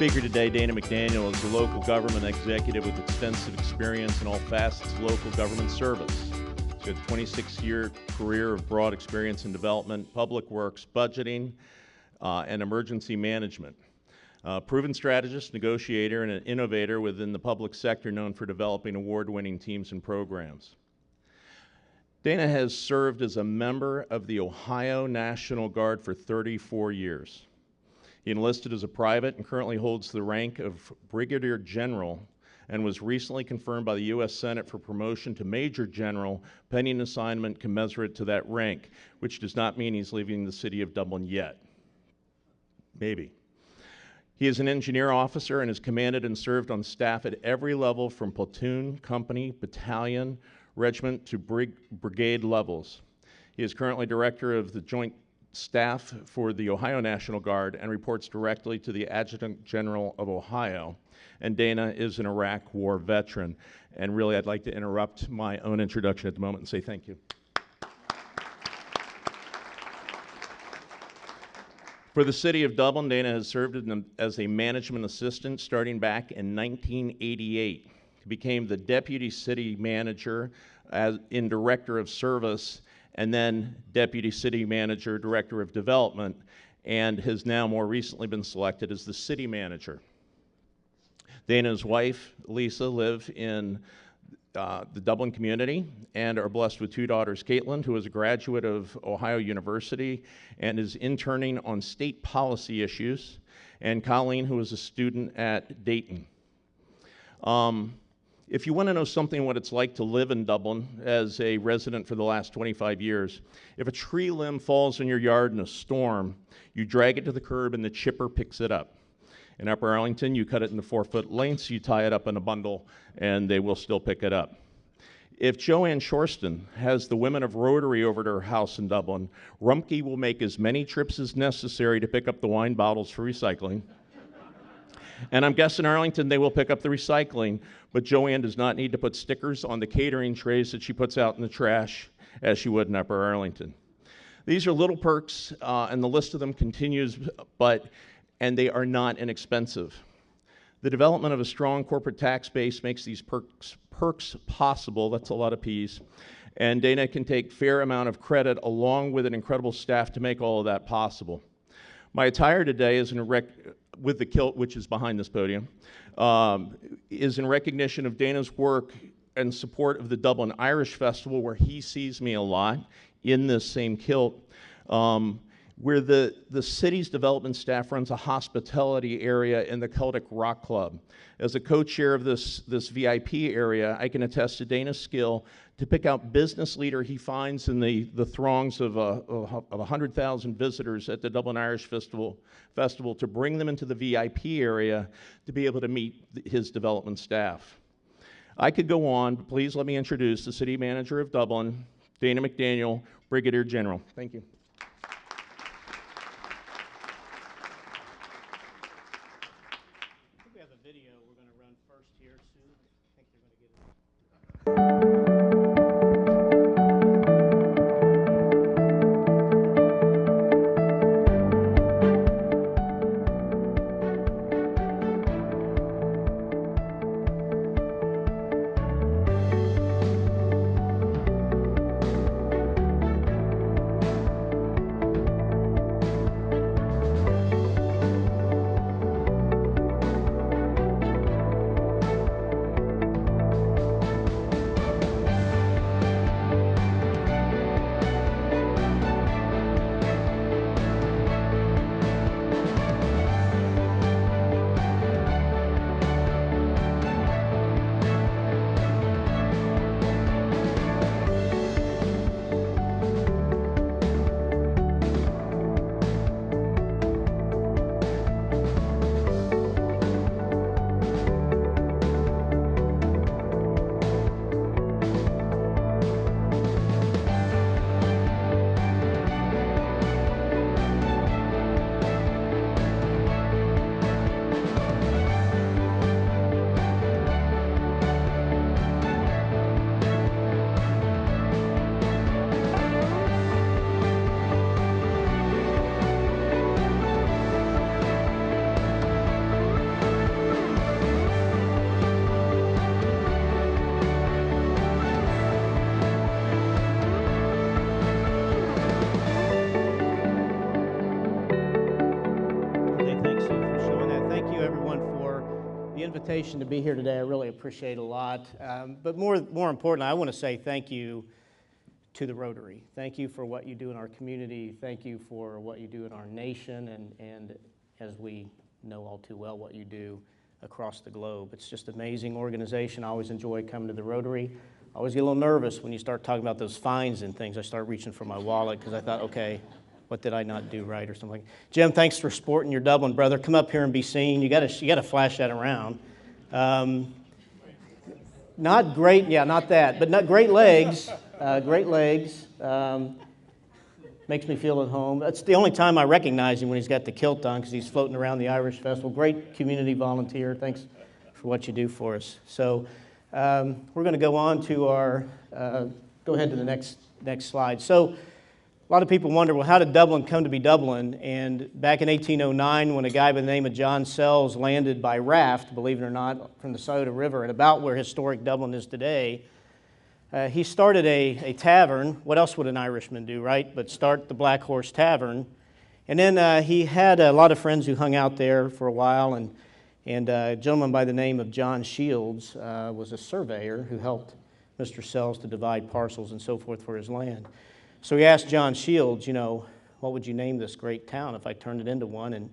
speaker today, Dana McDaniel, is a local government executive with extensive experience in all facets of local government service. She had a 26-year career of broad experience in development, public works, budgeting, and emergency management. Proven strategist, negotiator, and an innovator within the public sector known for developing award-winning teams and programs. Dana has served as a member of the Ohio National Guard for 34 years. He enlisted as a private and currently holds the rank of Brigadier General and was recently confirmed by the U.S. Senate for promotion to Major General, pending assignment commensurate to that rank, which does not mean he's leaving the City of Dublin yet. Maybe. He is an engineer officer and has commanded and served on staff at every level from platoon, company, battalion, regiment to brigade levels. He is currently director of the Joint Staff for the Ohio National Guard and reports directly to the Adjutant General of Ohio. And Dana is an Iraq War veteran. And really, I'd like to interrupt my own introduction at the moment and say thank you. For the City of Dublin, Dana has served as a management assistant starting back in 1988. He became the deputy city manager in director of service, and then Deputy City Manager, Director of Development, and has now more recently been selected as the City Manager. Dana's wife, Lisa, live in the Dublin community and are blessed with two daughters, Caitlin, who is a graduate of Ohio University and is interning on state policy issues, and Colleen, who is a student at Dayton. If you want to know something what it's like to live in Dublin as a resident for the last 25 years, if a tree limb falls in your yard in a storm, you drag it to the curb and the chipper picks it up. In Upper Arlington, you cut it into 4-foot lengths, you tie it up in a bundle, and they will still pick it up. If Joanne Shorston has the women of Rotary over to her house in Dublin, Rumpke will make as many trips as necessary to pick up the wine bottles for recycling. And I'm guessing Arlington, they will pick up the recycling, but Joanne does not need to put stickers on the catering trays that she puts out in the trash as she would in Upper Arlington. These are little perks, and the list of them continues, and they are not inexpensive. The development of a strong corporate tax base makes these perks possible. That's a lot of P's. And Dana can take fair amount of credit along with an incredible staff to make all of that possible. My attire today is with the kilt, which is behind this podium, is in recognition of Dana's work and support of the Dublin Irish Festival, where he sees me a lot in this same kilt, where the city's development staff runs a hospitality area in the Celtic Rock Club. As a co-chair of this VIP area, I can attest to Dana's skill to pick out business leader he finds in the throngs of 100,000 visitors at the Dublin Irish Festival to bring them into the VIP area to be able to meet his development staff. I could go on, but please let me introduce the City Manager of Dublin, Dana McDaniel, Brigadier General. Thank you. We have a video we're going to run first here soon. I think they're going to get it. the invitation to be here today. I really appreciate a lot. But more importantly, I want to say thank you to the Rotary. Thank you for what you do in our community. Thank you for what you do in our nation, and as we know all too well, what you do across the globe. It's just an amazing organization. I always enjoy coming to the Rotary. I always get a little nervous when you start talking about those fines and things. I start reaching for my wallet because I thought, okay, what did I not do right or something? Jim, thanks for sporting your Dublin, brother. Come up here and be seen. You got to flash that around. Not great, yeah, not that, but not great legs. Great legs. Makes me feel at home. That's the only time I recognize him, when he's got the kilt on, because he's floating around the Irish Festival. Great community volunteer. Thanks for what you do for us. So we're going to go on to our. Go ahead to the next slide. So a lot of people wonder, well, how did Dublin come to be Dublin? And back in 1809, when a guy by the name of John Sells landed by raft, believe it or not, from the Scioto River at about where historic Dublin is today, he started a tavern. What else would an Irishman do, right? But start the Black Horse Tavern. And then he had a lot of friends who hung out there for a while, and a gentleman by the name of John Shields was a surveyor who helped Mr. Sells to divide parcels and so forth for his land. So he asked John Shields, what would you name this great town if I turned it into one? And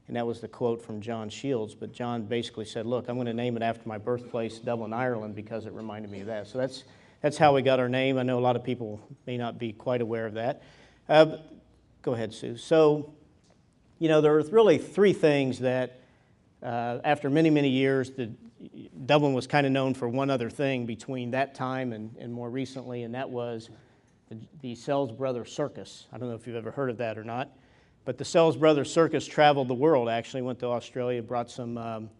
that was the quote from John Shields. But John basically said, look, I'm going to name it after my birthplace, Dublin, Ireland, because it reminded me of that. So that's how we got our name. I know a lot of people may not be quite aware of that. Go ahead, Sue. So, there are really three things that, after many, many years, Dublin was kind of known for one other thing between that time and more recently, and that was the Sells Brothers Circus. I don't know if you've ever heard of that or not, but the Sells Brothers Circus traveled the world, actually. Went to Australia, brought some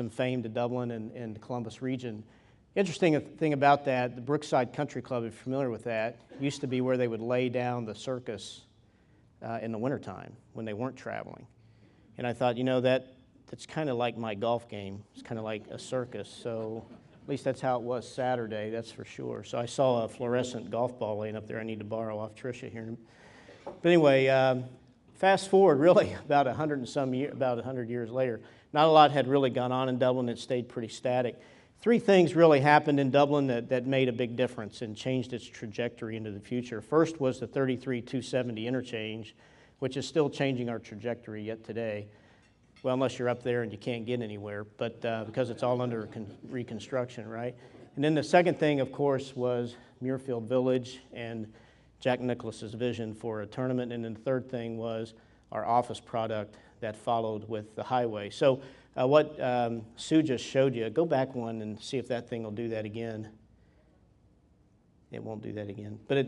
fame to Dublin and the Columbus region. Interesting thing about that, the Brookside Country Club, if you're familiar with that, used to be where they would lay down the circus in the wintertime when they weren't traveling. And I thought, that's kind of like my golf game. It's kind of like a circus. So at least that's how it was Saturday, that's for sure. So I saw a fluorescent golf ball laying up there I need to borrow off Tricia here. But anyway, fast forward really about 100 years later. Not a lot had really gone on in Dublin. It stayed pretty static. Three things really happened in Dublin that made a big difference and changed its trajectory into the future. First was the 33-270 interchange, which is still changing our trajectory yet today. Well, unless you're up there and you can't get anywhere, but because it's all under reconstruction, right? And then the second thing, of course, was Muirfield Village and Jack Nicklaus's vision for a tournament. And then the third thing was our office product that followed with the highway. So what Sue just showed you, go back one and see if that thing will do that again. It won't do that again. But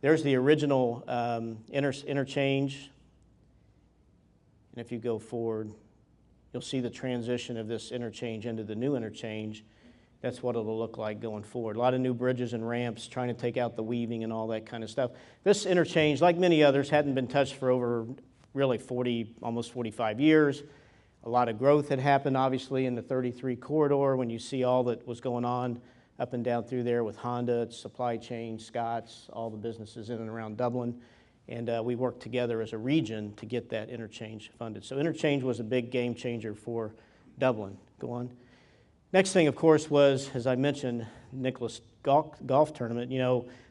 there's the original interchange. And if you go forward, you'll see the transition of this interchange into the new interchange. That's what it'll look like going forward. A lot of new bridges and ramps, trying to take out the weaving and all that kind of stuff. This interchange, like many others, hadn't been touched for over really almost 45 years. A lot of growth had happened, obviously, in the 33 corridor when you see all that was going on up and down through there with Honda, its supply chain, Scott's, all the businesses in and around Dublin. And we worked together as a region to get that interchange funded. So interchange was a big game changer for Dublin. Go on. Next thing, of course, was, as I mentioned, Nicklaus golf tournament.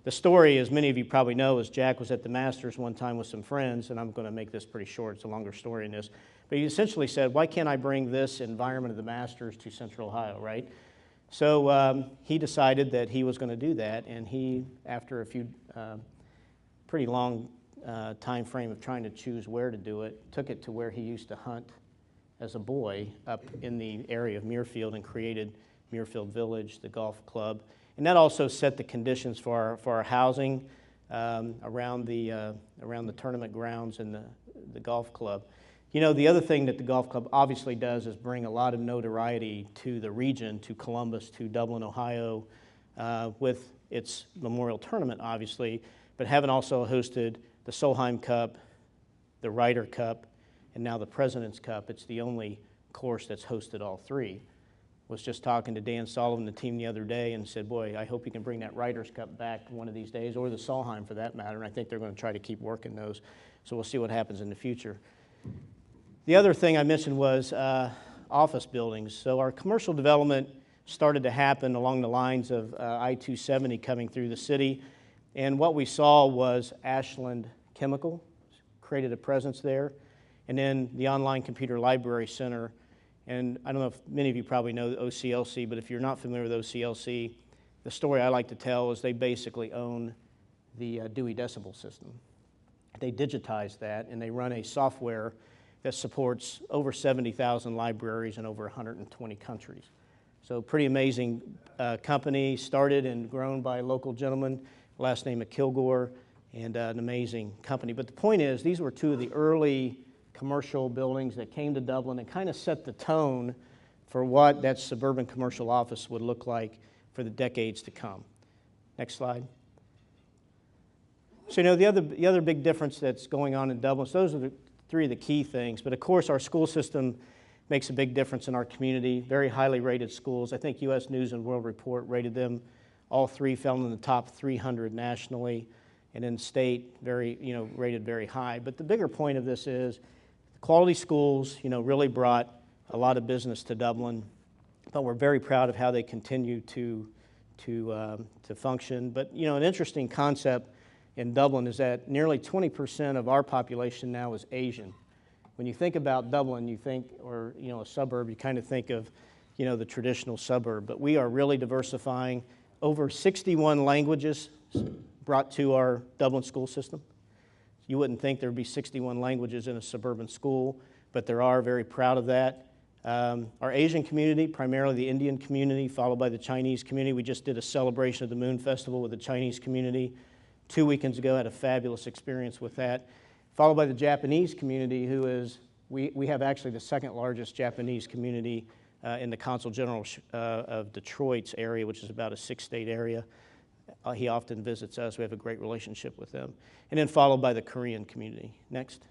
The story, as many of you probably know, is Jack was at the Masters one time with some friends, and I'm going to make this pretty short. It's a longer story in this. But he essentially said, why can't I bring this environment of the Masters to Central Ohio, right? So he decided that he was going to do that, and he, after a few pretty long time frame of trying to choose where to do it, took it to where he used to hunt as a boy up in the area of Muirfield and created Muirfield Village, the golf club. And that also set the conditions for our housing around the tournament grounds and the golf club. The other thing that the golf club obviously does is bring a lot of notoriety to the region, to Columbus, to Dublin, Ohio, with its memorial tournament, obviously, but having also hosted the Solheim Cup, the Ryder Cup, and now the President's Cup. It's the only course that's hosted all three. Was just talking to Dan Sullivan, the team, the other day, and said, boy, I hope you can bring that Ryder's Cup back one of these days, or the Solheim for that matter, and I think they're going to try to keep working those. So we'll see what happens in the future. The other thing I mentioned was office buildings. So our commercial development started to happen along the lines of I-270 coming through the city. And what we saw was Ashland Chemical created a presence there. And then the Online Computer Library Center. And I don't know if many of you probably know OCLC, but if you're not familiar with OCLC, the story I like to tell is they basically own the Dewey Decimal System. They digitized that, and they run a software that supports over 70,000 libraries in over 120 countries. So pretty amazing company, started and grown by a local gentleman, last name of Kilgore, and an amazing company. But the point is, these were two of the early commercial buildings that came to Dublin and kind of set the tone for what that suburban commercial office would look like for the decades to come. Next slide. So, you know, the other big difference that's going on in Dublin, so those are the three of the key things, but of course our school system makes a big difference in our community. Very highly rated schools. I think U.S. News and World Report rated them. All three fell in the top 300 nationally, and in state, rated very high. But the bigger point of this is quality schools, really brought a lot of business to Dublin, but we're very proud of how they continue to function. But, an interesting concept in Dublin is that nearly 20% of our population now is Asian. When you think about Dublin, you think, or a suburb, you kind of think of, the traditional suburb. But we are really diversifying. Over 61 languages brought to our Dublin school system. You wouldn't think there'd be 61 languages in a suburban school, but there are. Very proud of that. Our Asian community, primarily the Indian community, followed by the Chinese community. We just did a celebration of the Moon Festival with the Chinese community 2 weekends ago. Had a fabulous experience with that. Followed by the Japanese community, who is, we have actually the second largest Japanese community in the Consul General of Detroit's area, which is about a 6-state area. He often visits us. We have a great relationship with them. And then followed by the Korean community. Next.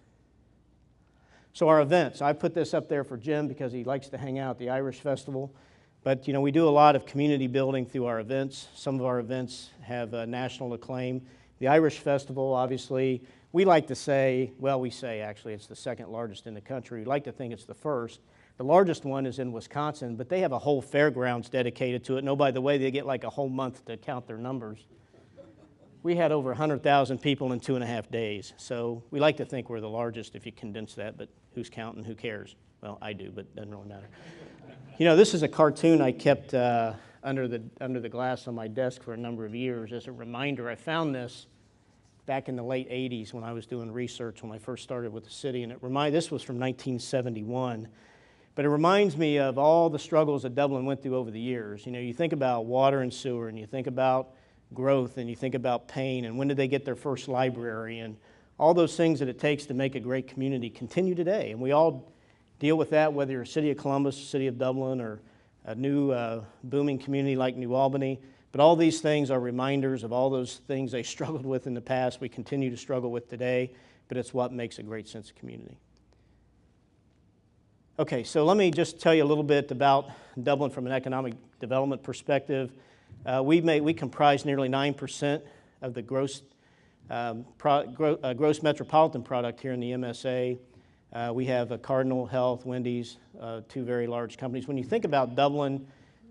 So our events. I put this up there for Jim because he likes to hang out at the Irish Festival. But, we do a lot of community building through our events. Some of our events have national acclaim. The Irish Festival, obviously, we like to say, we say actually it's the second largest in the country. We like to think it's the first. The largest one is in Wisconsin, but they have a whole fairgrounds dedicated to it. And oh, by the way, they get like a whole month to count their numbers. We had over 100,000 people in 2.5 days. So we like to think we're the largest if you condense that, but who's counting? Who cares? Well, I do, but it doesn't really matter. This is a cartoon I kept under the glass on my desk for a number of years as a reminder. I found this back in the late 80s when I was doing research when I first started with the city, and this was from 1971. But it reminds me of all the struggles that Dublin went through over the years. You think about water and sewer, and you think about growth, and you think about pain, and when did they get their first library, and all those things that it takes to make a great community continue today. And we all deal with that, whether you're City of Columbus, City of Dublin, or a new booming community like New Albany. But all these things are reminders of all those things they struggled with in the past, we continue to struggle with today, but it's what makes a great sense of community. Okay, so let me just tell you a little bit about Dublin from an economic development perspective. We comprise nearly 9% of the gross metropolitan product here in the MSA. We have Cardinal Health, Wendy's, two very large companies. When you think about Dublin,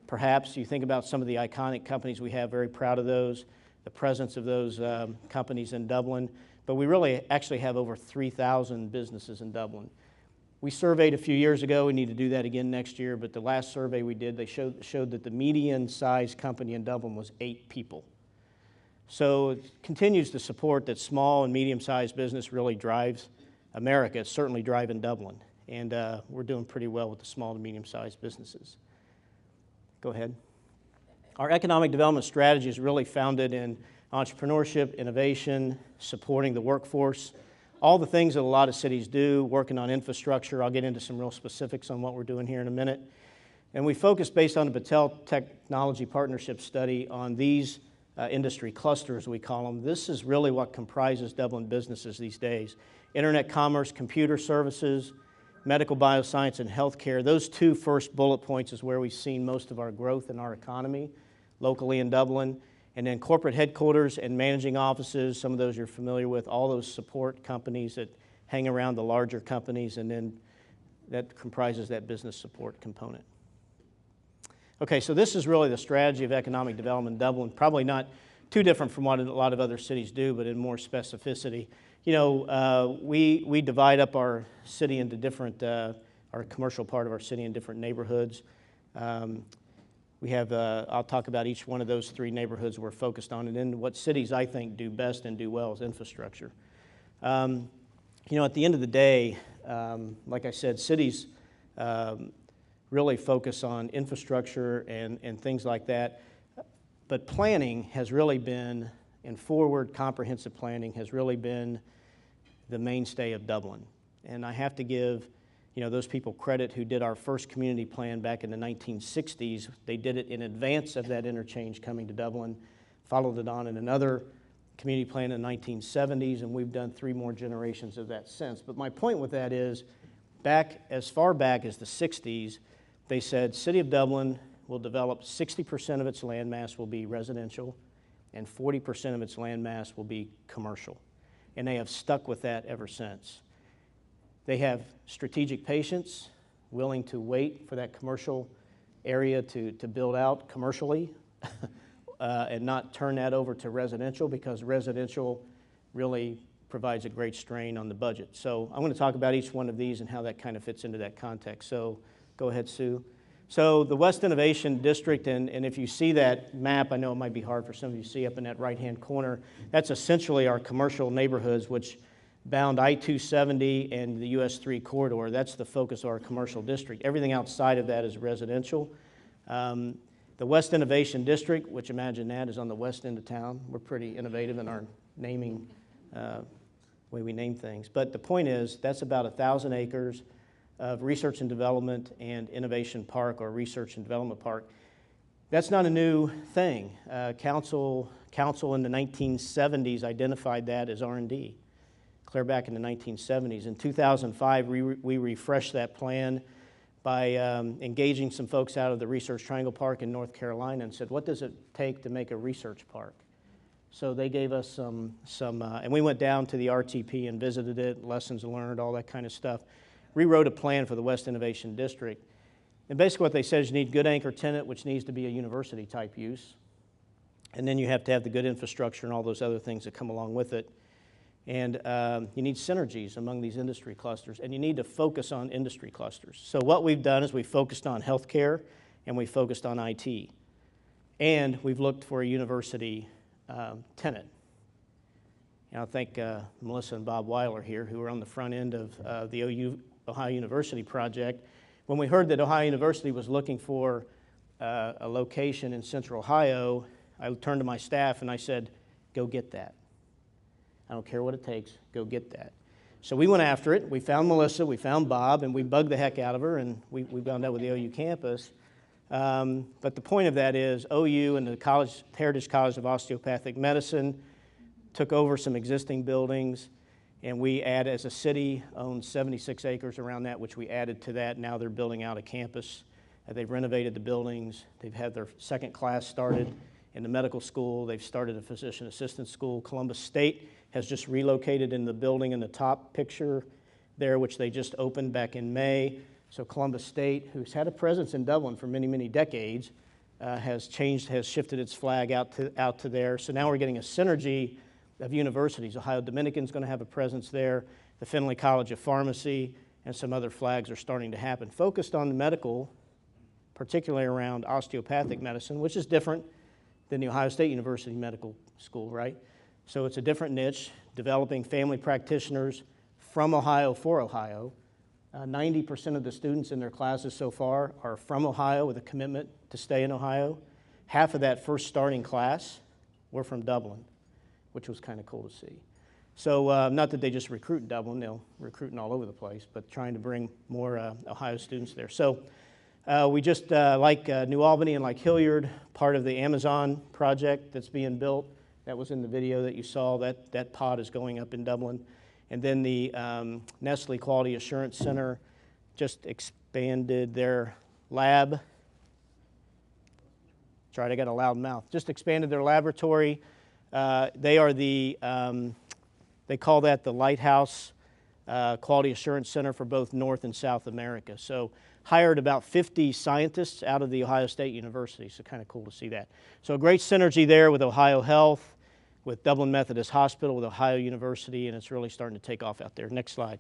perhaps you think about some of the iconic companies we have, very proud of those, the presence of those companies in Dublin. But we really actually have over 3,000 businesses in Dublin. We surveyed a few years ago. We need to do that again next year. But the last survey we did, they showed that the median size company in Dublin was 8 people. So it continues to support that small and medium-sized business really drives America. It's certainly driving Dublin. And we're doing pretty well with the small to medium-sized businesses. Go ahead. Our economic development strategy is really founded in entrepreneurship, innovation, supporting the workforce, all the things that a lot of cities do, working on infrastructure. I'll get into some real specifics on what we're doing here in a minute. And we focus, based on the Battelle Technology Partnership Study, on these industry clusters, we call them. This is really what comprises Dublin businesses these days. Internet commerce, computer services, medical, bioscience, and healthcare. Those two first bullet points is where we've seen most of our growth in our economy locally in Dublin. And then corporate headquarters and managing offices, some of those you're familiar with, all those support companies that hang around the larger companies, and then that comprises that business support component. Okay, so this is really the strategy of economic development in Dublin, probably not too different from what a lot of other cities do, but in more specificity. You know, we divide up our city into different, our commercial part of our city in different neighborhoods. We have, I'll talk about each one of those three neighborhoods we're focused on, and then what cities I think do best and do well is infrastructure. You know, at the end of the day, like I said, cities really focus on infrastructure and things like that, but planning has really been, and forward comprehensive planning has really been the mainstay of Dublin. And I have to give, you know, those people credit who did our first community plan back in the 1960s. They did it in advance of that interchange coming to Dublin, followed it on in another community plan in the 1970s, and we've done 3 more generations of that since. But my point with that is, back as far back as the 60s, they said City of Dublin will develop 60% of its landmass will be residential and 40% of its landmass will be commercial. And they have stuck with that ever since. They have strategic patience, willing to wait for that commercial area to build out commercially and not turn that over to residential, because residential really provides a great strain on the budget. So I'm going to talk about each one of these and how that kind of fits into that context. So go ahead, Sue. So the West Innovation District, and if you see that map, I know it might be hard for some of you to see up in that right-hand corner, that's essentially our commercial neighborhoods, which bound I-270 and the US 3 corridor. That's the focus of our commercial district. Everything outside of that is residential. The West Innovation District, which, imagine that, is on the west end of town. We're pretty innovative in our naming, way we name things. But the point is, that's about 1,000 acres of research and development and innovation park, or research and development park. That's not a new thing. Council in the 1970s identified that as R&D, clear back in the 1970s. In 2005, we refreshed that plan by engaging some folks out of the Research Triangle Park in North Carolina and said, what does it take to make a research park? So they gave us some and we went down to the RTP and visited it, lessons learned, all that kind of stuff. Rewrote a plan for the West Innovation District. And basically what they said is you need good anchor tenant, which needs to be a university type use. And then you have to have the good infrastructure and all those other things that come along with it. And you need synergies among these industry clusters, and you need to focus on industry clusters. So what we've done is we focused on healthcare and we focused on IT. And we've looked for a university tenant. And I think Melissa and Bob Weiler here, who are on the front end of the Ohio University project, when we heard that Ohio University was looking for a location in Central Ohio, I turned to my staff and I said, go get that. I don't care what it takes, go get that. So we went after it. We found Melissa, we found Bob, and we bugged the heck out of her, and we wound up with the OU campus. But the point of that is OU and the Heritage College of Osteopathic Medicine took over some existing buildings, and we added, as a city, owned 76 acres around that, which we added to that. Now they're building out a campus. They've renovated the buildings. They've had their second class started in the medical school. They've started a physician assistant school. Columbus State has just relocated in the building in the top picture there, which they just opened back in May. So Columbus State, who's had a presence in Dublin for many, many decades, has shifted its flag out to there. So now we're getting a synergy of universities. Ohio Dominican's going to have a presence there. The Findlay College of Pharmacy and some other flags are starting to happen, focused on the medical, particularly around osteopathic medicine, which is different than the Ohio State University Medical School, right? So it's a different niche, developing family practitioners from Ohio for Ohio. 90% of the students in their classes so far are from Ohio with a commitment to stay in Ohio. Half of that first starting class were from Dublin, which was kind of cool to see. So not that they just recruit in Dublin, they'll recruit all over the place, but trying to bring more Ohio students there. So we just, like New Albany and like Hilliard, part of the Amazon project that's being built, that was in the video that you saw, that pod is going up in Dublin. And then the Nestle Quality Assurance Center just expanded their lab. That's right, I got a loud mouth. Just expanded their laboratory. They are the, they call that the Lighthouse quality assurance center for both North and South America. So hired about 50 scientists out of the Ohio State University, so kind of cool to see that. So a great synergy there with Ohio Health, with Dublin Methodist Hospital, with Ohio University, and it's really starting to take off out there. Next slide.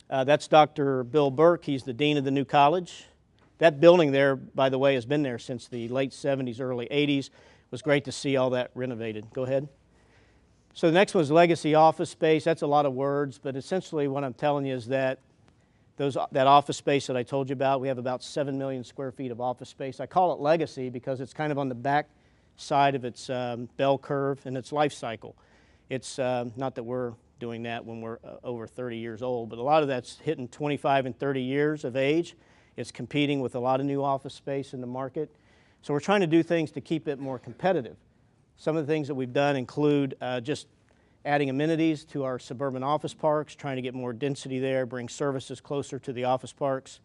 That's Dr. Bill Burke. He's the dean of the new college. That building there, by the way, has been there since the late 70s, early 80s. It was great to see all that renovated. Go ahead. So the next one is legacy office space. That's a lot of words, but essentially what I'm telling you is that that office space that I told you about, we have about 7 million square feet of office space. I call it legacy because it's kind of on the back side of its bell curve and its life cycle. It's not that we're doing that when we're over 30 years old, but a lot of that's hitting 25 and 30 years of age. It's competing with a lot of new office space in the market. So we're trying to do things to keep it more competitive. Some of the things that we've done include just adding amenities to our suburban office parks, trying to get more density there, bring services closer to the office parks,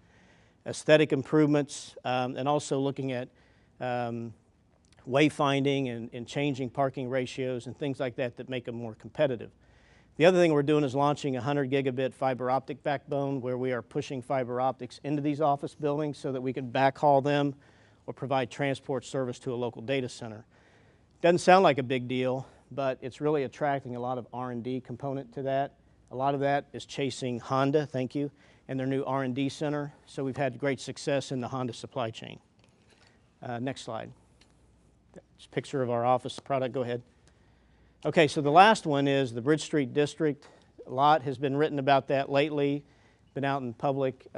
aesthetic improvements, and also looking at wayfinding and changing parking ratios and things like that that make them more competitive. The other thing we're doing is launching a 100 gigabit fiber optic backbone where we are pushing fiber optics into these office buildings so that we can backhaul them or provide transport service to a local data center. Doesn't sound like a big deal, but it's really attracting a lot of R&D component to that. A lot of that is chasing Honda, thank you, and their new R&D center. So we've had great success in the Honda supply chain. Next slide. It's a picture of our office product. Go ahead. Okay, so the last one is the Bridge Street District. A lot has been written about that lately. Been out in public,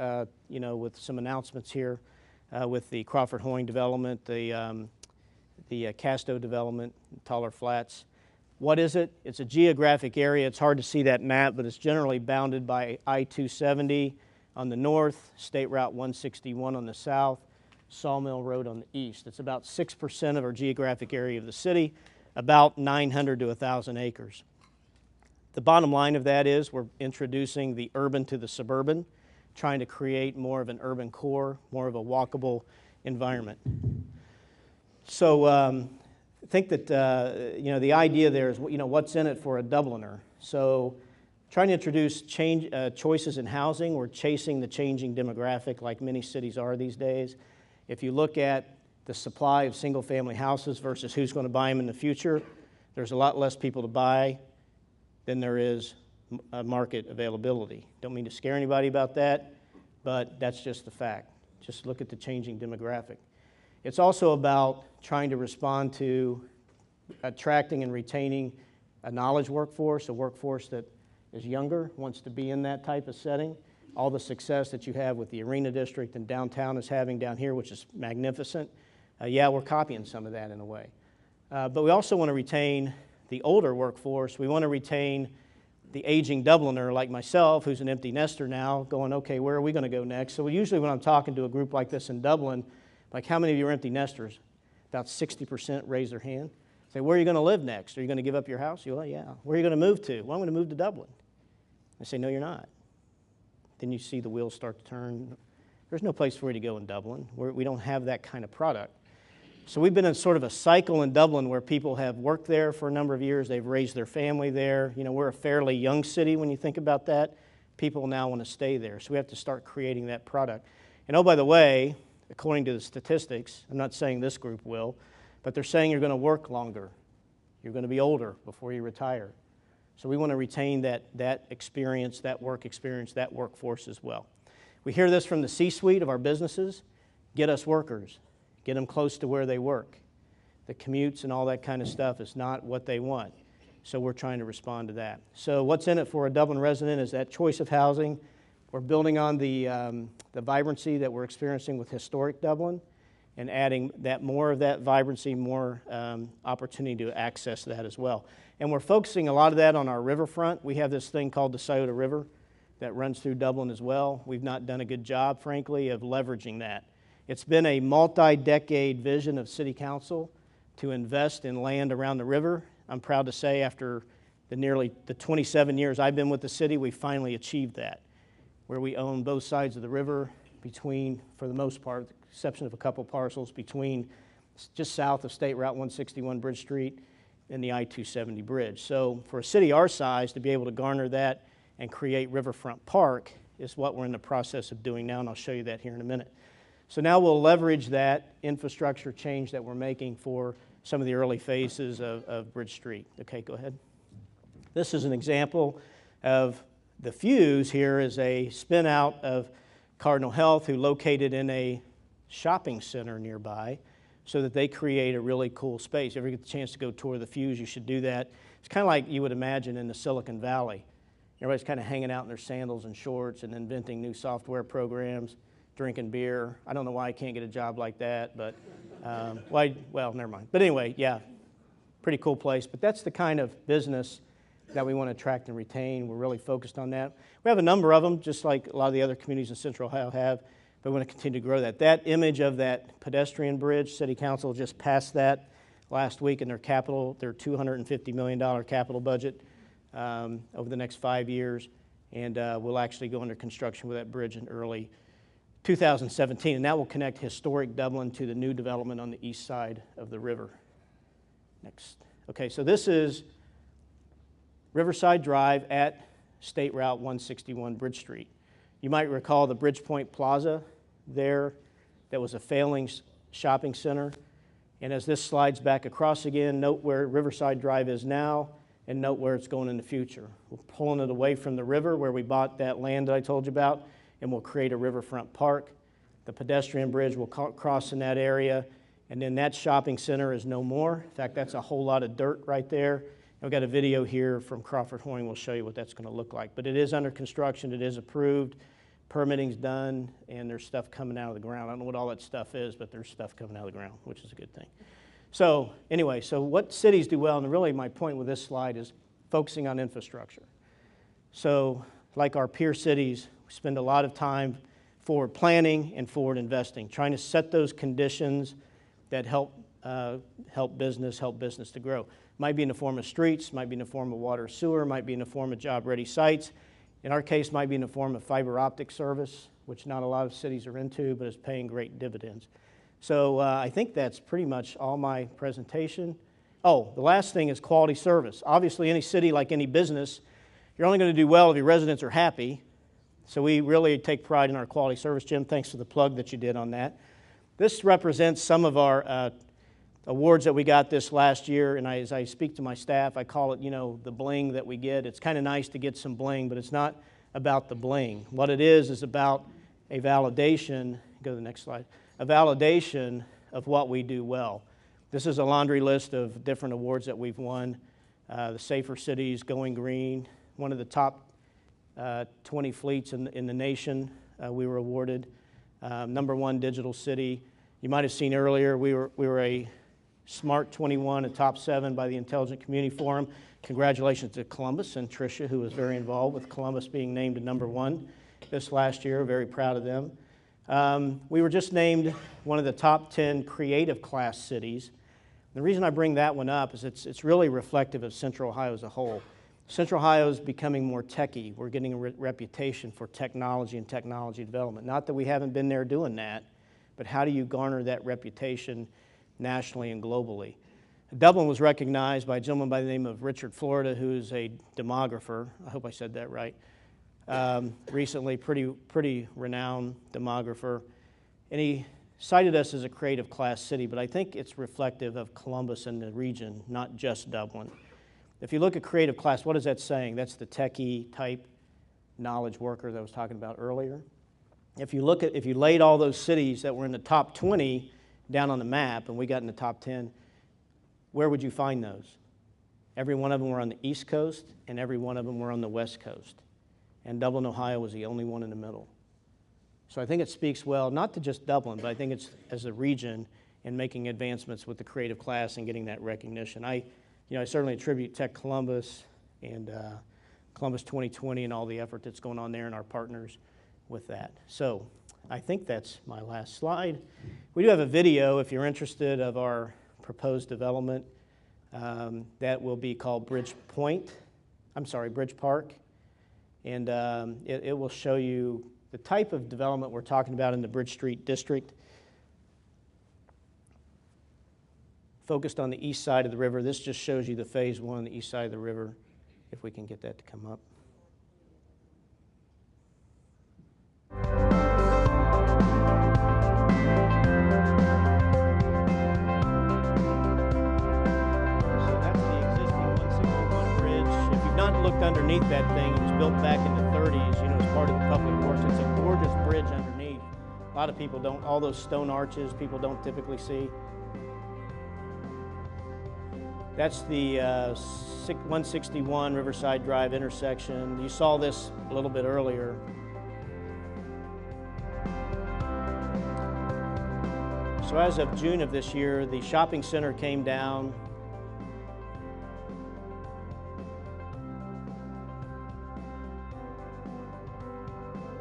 with some announcements here with the Crawford Hoying development, the Casto development, Taller Flats. What is it? It's a geographic area. It's hard to see that map, but it's generally bounded by I-270 on the north, State Route 161 on the south, Sawmill Road on the east. It's about 6% of our geographic area of the city, about 900 to 1,000 acres. The bottom line of that is we're introducing the urban to the suburban, trying to create more of an urban core, more of a walkable environment. So I think that, the idea there is, what's in it for a Dubliner? So trying to introduce choices in housing. We're chasing the changing demographic like many cities are these days. If you look at the supply of single-family houses versus who's going to buy them in the future, there's a lot less people to buy than there is market availability. Don't mean to scare anybody about that, but that's just the fact. Just look at the changing demographic. It's also about trying to respond to attracting and retaining a knowledge workforce, a workforce that is younger, wants to be in that type of setting. All the success that you have with the Arena District and downtown is having down here, which is magnificent. We're copying some of that in a way. But we also want to retain the older workforce. We want to retain the aging Dubliner like myself, who's an empty nester now, going, okay, where are we going to go next? So usually when I'm talking to a group like this in Dublin, like how many of you are empty nesters? About 60% raise their hand. Say, where are you going to live next? Are you going to give up your house? You go, yeah. Where are you going to move to? Well, I'm going to move to Dublin. I say, no, you're not. Then you see the wheels start to turn. There's no place for you to go in Dublin. We don't have that kind of product. So we've been in sort of a cycle in Dublin where people have worked there for a number of years. They've raised their family there. We're a fairly young city when you think about that. People now want to stay there. So we have to start creating that product. And oh, by the way, according to the statistics, I'm not saying this group will, but they're saying you're going to work longer. You're going to be older before you retire. So we want to retain that experience, that work experience, that workforce as well. We hear this from the C-suite of our businesses. Get us workers. Get them close to where they work. The commutes and all that kind of stuff is not what they want. So we're trying to respond to that. So what's in it for a Dublin resident is that choice of housing. We're building on the vibrancy that we're experiencing with historic Dublin and adding more of that vibrancy, more opportunity to access that as well. And we're focusing a lot of that on our riverfront. We have this thing called the Scioto River that runs through Dublin as well. We've not done a good job, frankly, of leveraging that. It's been a multi-decade vision of City Council to invest in land around the river. I'm proud to say after the 27 years I've been with the city, we finally achieved that, where we own both sides of the river between, for the most part, with the exception of a couple parcels, between just south of State Route 161 Bridge Street, in the I-270 bridge. So for a city our size to be able to garner that and create Riverfront Park is what we're in the process of doing now, and I'll show you that here in a minute. So now we'll leverage that infrastructure change that we're making for some of the early phases of Bridge Street. Okay, go ahead. This is an example of the Fuse. Here is a spin out of Cardinal Health, who located in a shopping center nearby, so that they create a really cool space. If you ever get the chance to go tour the Fuse, you should do that. It's kind of like you would imagine in the Silicon Valley. Everybody's kind of hanging out in their sandals and shorts and inventing new software programs, drinking beer. I don't know why I can't get a job like that, but, well, never mind. But anyway, yeah, pretty cool place. But that's the kind of business that we want to attract and retain. We're really focused on that. We have a number of them, just like a lot of the other communities in Central Ohio have, but we want to continue to grow that. That image of that pedestrian bridge, City Council just passed that last week in their $250 million capital budget over the next 5 years, and we'll actually go under construction with that bridge in early 2017, and that will connect historic Dublin to the new development on the east side of the river. Next. Okay, so this is Riverside Drive at State Route 161 Bridge Street. You might recall the Bridgepoint Plaza there that was a failing shopping center, and as this slides back across again, note where Riverside Drive is now and note where it's going in the future. We're pulling it away from the river where we bought that land that I told you about, and we'll create a riverfront park. The pedestrian bridge will cross in that area, and then that shopping center is no more. In fact, that's a whole lot of dirt right there. And we've got a video here from Crawford Hoying. We'll show you what that's going to look like. But it is under construction. It is approved. Permitting's done, and there's stuff coming out of the ground. I don't know what all that stuff is, but there's stuff coming out of the ground, which is a good thing. So anyway, so what cities do well, and really my point with this slide is focusing on infrastructure. So like our peer cities, we spend a lot of time forward planning and forward investing, trying to set those conditions that help business to grow. Might be in the form of streets, might be in the form of water, sewer, might be in the form of job-ready sites. In our case, might be in the form of fiber optic service, which not a lot of cities are into, but is paying great dividends. So I think that's pretty much all my presentation. Oh, the last thing is quality service. Obviously, any city, like any business, you're only going to do well if your residents are happy. So we really take pride in our quality service. Jim, thanks for the plug that you did on that. This represents some of our awards that we got this last year, and as I speak to my staff, I call it, the bling that we get. It's kind of nice to get some bling, but it's not about the bling. What it is about a validation, go to the next slide, a validation of what we do well. This is a laundry list of different awards that we've won. The Safer Cities, Going Green, one of the top 20 fleets in the nation we were awarded. #1 digital city. You might have seen earlier we were a Smart 21, a top 7 by the Intelligent Community Forum. Congratulations to Columbus and Tricia, who was very involved with Columbus being named to #1 this last year. Very proud of them. We were just named one of the top 10 creative class cities. The reason I bring that one up is it's really reflective of Central Ohio as a whole. Central Ohio is becoming more techy. We're getting a reputation for technology and technology development. Not that we haven't been there doing that, but how do you garner that reputation nationally and globally? Dublin was recognized by a gentleman by the name of Richard Florida, who's a demographer. I hope I said that right. Recently, pretty renowned demographer. And he cited us as a creative class city, but I think it's reflective of Columbus and the region, not just Dublin. If you look at creative class, what is that saying? That's the techie type knowledge worker that I was talking about earlier. If you laid all those cities that were in the top 20 down on the map, and we got in the top 10, where would you find those? Every one of them were on the East Coast, and every one of them were on the West Coast. And Dublin, Ohio was the only one in the middle. So I think it speaks well, not to just Dublin, but I think it's as a region in making advancements with the creative class and getting that recognition. I certainly attribute Tech Columbus and Columbus 2020 and all the effort that's going on there and our partners with that. So I think that's my last slide. We do have a video, if you're interested, of our proposed development that will be called Bridge Park. And it will show you the type of development we're talking about in the Bridge Street district. focused on the east side of the river. This just shows you the phase one, the east side of the river, if we can get that to come up. Looked underneath that thing. It was built back in the 30s, you know, as part of the public works. It's a gorgeous bridge underneath. A lot of people don't, all those stone arches people don't typically see. That's the 161 Riverside Drive intersection. You saw this a little bit earlier. So as of June of this year, the shopping center came down.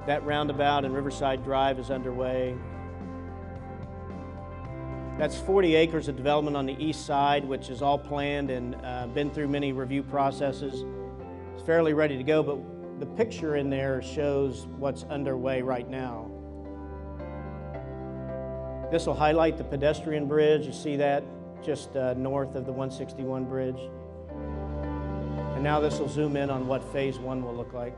That roundabout and Riverside Drive is underway. That's 40 acres of development on the east side, which is all planned and been through many review processes. It's fairly ready to go, but the picture in there shows what's underway right now. This will highlight the pedestrian bridge. You see that just north of the 161 bridge. And now this will zoom in on what phase one will look like.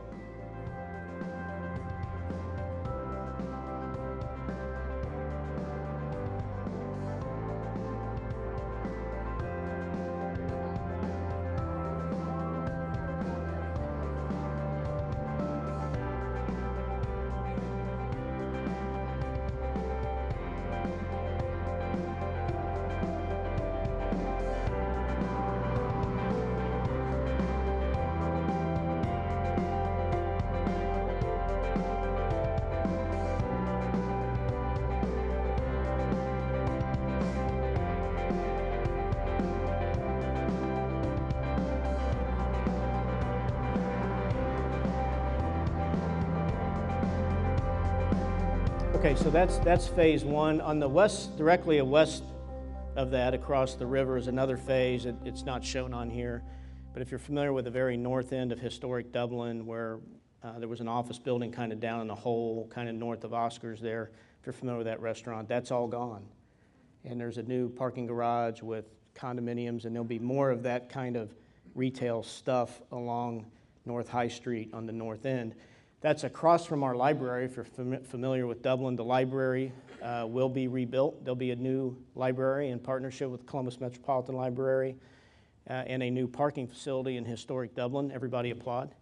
Okay, so that's phase one. On the west, directly west of that, across the river, is another phase. It's not shown on here, but if you're familiar with the very north end of historic Dublin, where there was an office building kind of down in a hole, kind of north of Oscars there, if you're familiar with that restaurant, that's all gone. And there's a new parking garage with condominiums, and there'll be more of that kind of retail stuff along North High Street on the north end. That's across from our library. If you're familiar with Dublin, the library will be rebuilt. There'll be a new library in partnership with Columbus Metropolitan Library and a new parking facility in historic Dublin. Everybody applaud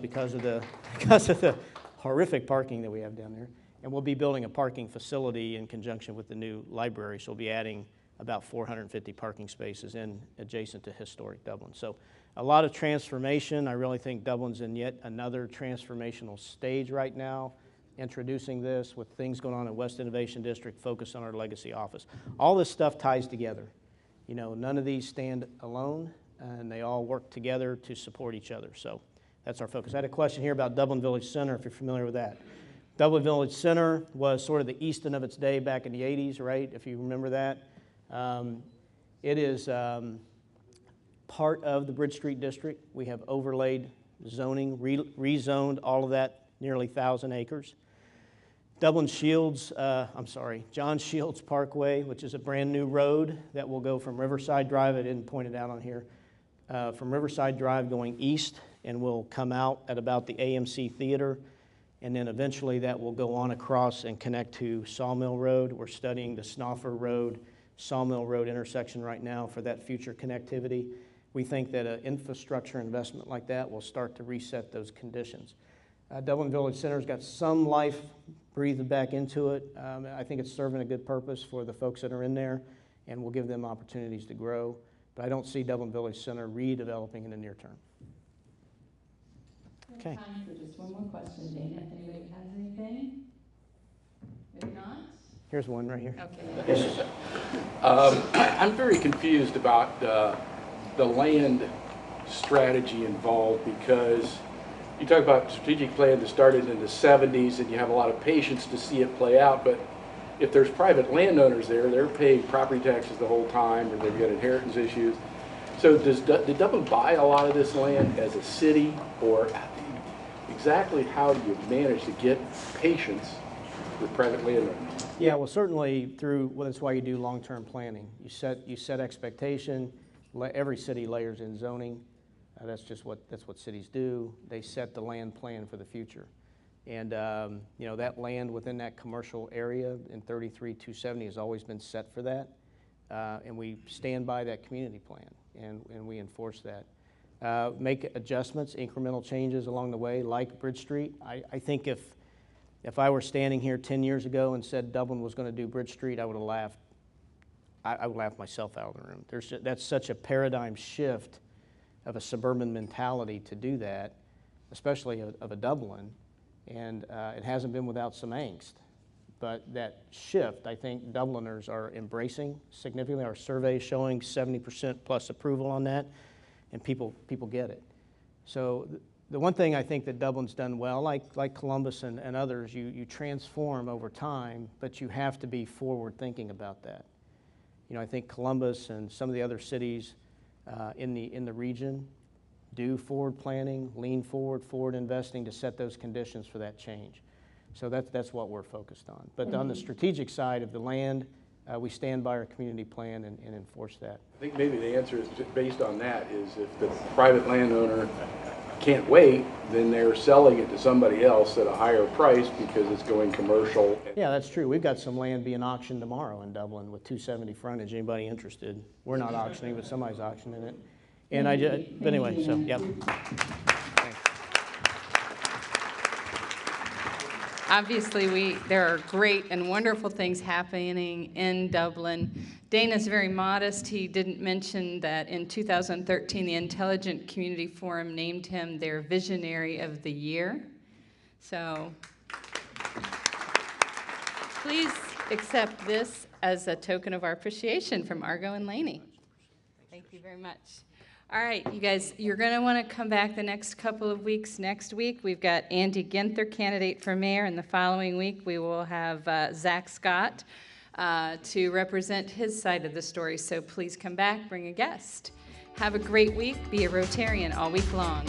because of the horrific parking that we have down there. And we'll be building a parking facility in conjunction with the new library. So we'll be adding about 450 parking spaces in adjacent to historic Dublin. So a lot of transformation. I really think Dublin's in yet another transformational stage right now, introducing this with things going on in West Innovation District, focus on our legacy office. All this stuff ties together. You know, none of these stand alone, and they all work together to support each other. So that's our focus. I had a question here about Dublin Village Center, if you're familiar with that. Dublin Village Center was sort of the Easton of its day back in the 80s, right, if you remember that. It is part of the Bridge Street District. We have overlaid zoning, rezoned all of that, nearly 1,000 acres. John Shields Parkway, which is a brand new road that will go from Riverside Drive, I didn't point it out on here, from Riverside Drive going east, and will come out at about the AMC Theater, and then eventually that will go on across and connect to Sawmill Road. We're studying the Snoffer Road, Sawmill Road intersection right now for that future connectivity. We think that an infrastructure investment like that will start to reset those conditions. Dublin Village Center's got some life breathed back into it. I think it's serving a good purpose for the folks that are in there, and will give them opportunities to grow. But I don't see Dublin Village Center redeveloping in the near term. We have time for just one more question, Dana, if anybody has anything. If not? Here's one right here. Okay. I'm very confused about the land strategy involved, because you talk about strategic plan that started in the 70s and you have a lot of patience to see it play out, but if there's private landowners there, they're paying property taxes the whole time, or they've got inheritance issues. So did Dublin buy a lot of this land as a city, or exactly how do you manage to get patience with private landowners? Yeah, well, certainly well, that's why you do long-term planning. You set expectation. Every city layers in zoning. That's what cities do. They set the land plan for the future. And that land within that commercial area in 33-270 has always been set for that. And we stand by that community plan, and we enforce that. Make adjustments, incremental changes along the way, like Bridge Street. I think if I were standing here 10 years ago and said Dublin was going to do Bridge Street, I would have laughed. I would laugh myself out of the room. That's such a paradigm shift of a suburban mentality to do that, especially of a Dublin, and it hasn't been without some angst. But that shift, I think Dubliners are embracing significantly. Our survey is showing 70% plus approval on that, and people get it. So the one thing I think that Dublin's done well, like Columbus and others, you transform over time, but you have to be forward thinking about that. I think Columbus and some of the other cities in the region do forward planning, lean forward investing to set those conditions for that change. So that's what we're focused on. But on the strategic side of the land, we stand by our community plan and enforce that. I think maybe the answer is based on that is if the private landowner can't wait, then they're selling it to somebody else at a higher price because it's going commercial. Yeah, that's true. We've got some land being auctioned tomorrow in Dublin with 270 frontage. Anybody interested? We're not auctioning, but somebody's auctioning it. And but anyway, so, yep. Obviously, there are great and wonderful things happening in Dublin. Dana's very modest. He didn't mention that in 2013, the Intelligent Community Forum named him their Visionary of the Year. So please accept this as a token of our appreciation from Argo and Laney. Thank you very much. All right, you guys, you're going to want to come back the next couple of weeks. Next week, we've got Andy Ginther, candidate for mayor, and the following week, we will have Zach Scott to represent his side of the story. So please come back, bring a guest. Have a great week. Be a Rotarian all week long.